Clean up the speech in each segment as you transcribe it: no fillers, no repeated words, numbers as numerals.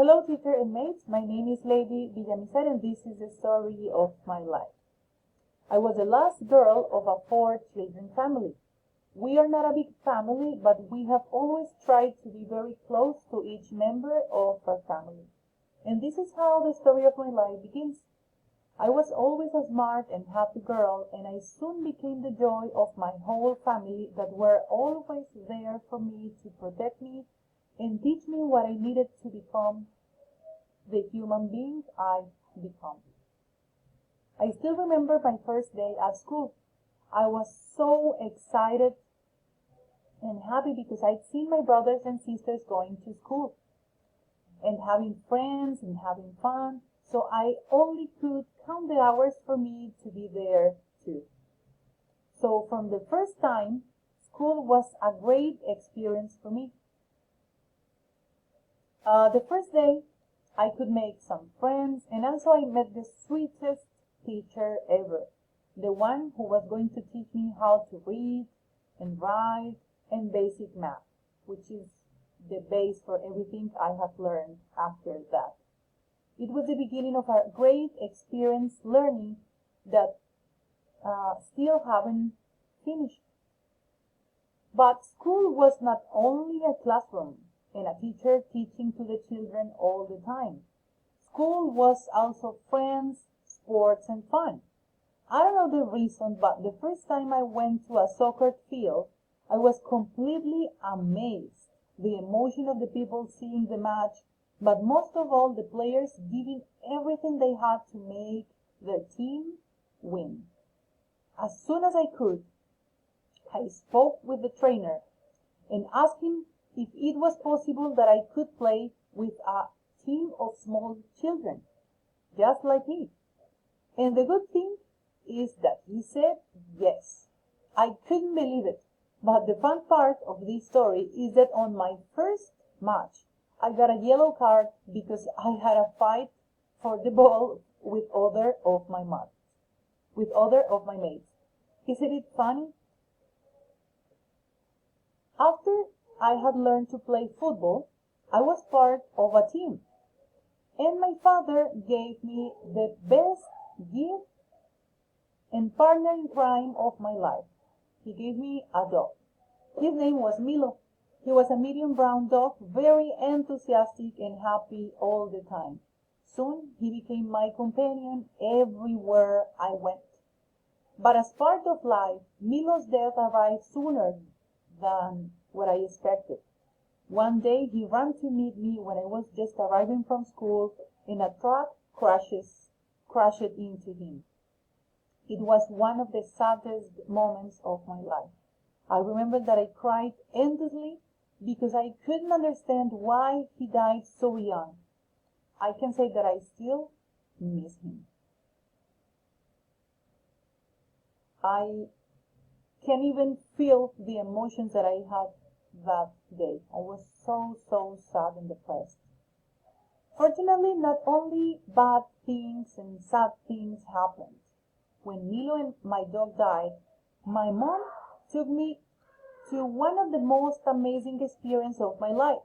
Hello, teacher and mates. My name is Lady Villamizar, and this is the story of my life. I was the last girl of a four-children family. We are not a big family, but we have always tried to be very close to each member of our family. And this is how the story of my life begins. I was always a smart and happy girl, and I soon became the joy of my whole family that were always there for me to protect me and teach me what I needed to become the human being I become. I still remember my first day at school. I was so excited and happy because I'd seen my brothers and sisters going to school and having friends and having fun, so I only could count the hours for me to be there too. So from the first time, school was a great experience for me. The first day, I could make some friends, and also I met the sweetest teacher ever, the one who was going to teach me how to read and write and basic math, which is the base for everything I have learned after that. It was the beginning of a great experience learning that still haven't finished. But school was not only a classroom and a teacher teaching to the children all the time. School was also friends, sports, and fun. I don't know the reason, but the first time I went to a soccer field, I was completely amazed. The emotion of the people seeing the match, but most of all the players giving everything they had to make their team win. As soon as I could, I spoke with the trainer and asked him if it was possible that I could play with a team of small children, just like me. And the good thing is that he said yes. I couldn't believe it, but the fun part of this story is that on my first match, I got a yellow card because I had a fight for the ball with other of my mates. Isn't it funny? After I had learned to play football, I was part of a team, and my father gave me the best gift and partner in crime of my life. He gave me a dog. His name was Milo. He was a medium brown dog, very enthusiastic and happy all the time. Soon he became my companion everywhere I went. But as part of life, Milo's death arrived sooner than what I expected. One day he ran to meet me when I was just arriving from school, and a truck crashed into him. It was one of the saddest moments of my life. I remember that I cried endlessly because I couldn't understand why he died so young. I can say that I still miss him. I can even feel the emotions that I had that day. I was so sad and depressed. Fortunately, not only bad things and sad things happened. When Milo and my dog died, my mom took me to one of the most amazing experiences of my life.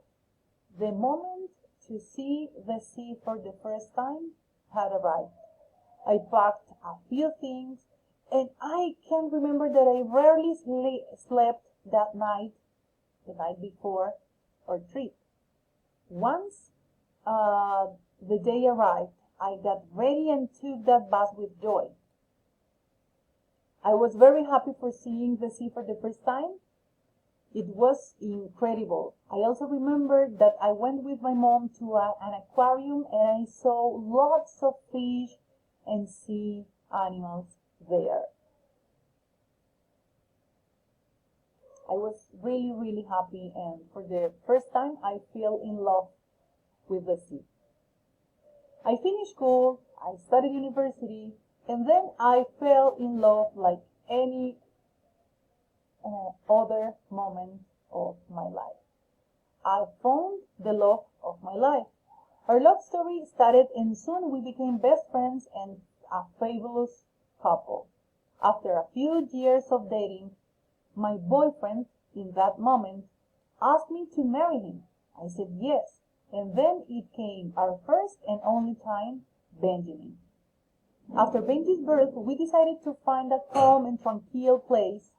The moment to see the sea for the first time had arrived. I packed a few things, and I can remember that I rarely slept that night, the night before our trip. Once the day arrived, I got ready and took that bus with joy. I was very happy for seeing the sea for the first time. It was incredible. I also remember that I went with my mom to an aquarium, and I saw lots of fish and sea animals there. I was really happy, and for the first time I fell in love with the sea. I finished school, I studied university, and then I fell in love like any other moment of my life. I found the love of my life. Our love story started, and soon we became best friends and a fabulous couple. After a few years of dating, my boyfriend in that moment asked me to marry him. I said yes, And then it came our first and only time, Benjamin. After Benji's birth, we decided to find a calm and tranquil place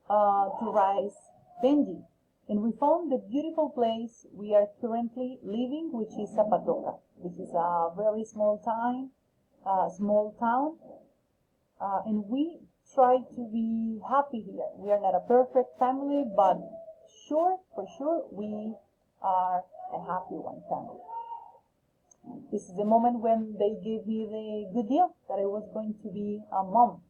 to raise Benji. And we found the beautiful place we are currently living, which is Zapatoca. This is a very small town, and we try to be happy here. We are not a perfect family, but for sure, we are a happy one family. This is the moment when they gave me the good deal that I was going to be a mom,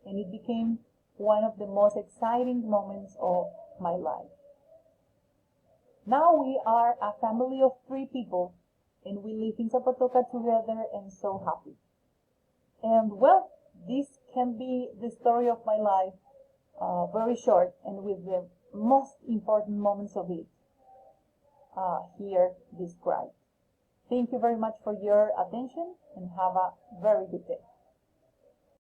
and it became one of the most exciting moments of my life. Now we are a family of 3 people, and we live in Zapatoca together and so happy. And well, this can be the story of my life, very short and with the most important moments of it here described. Thank you very much for your attention and have a very good day.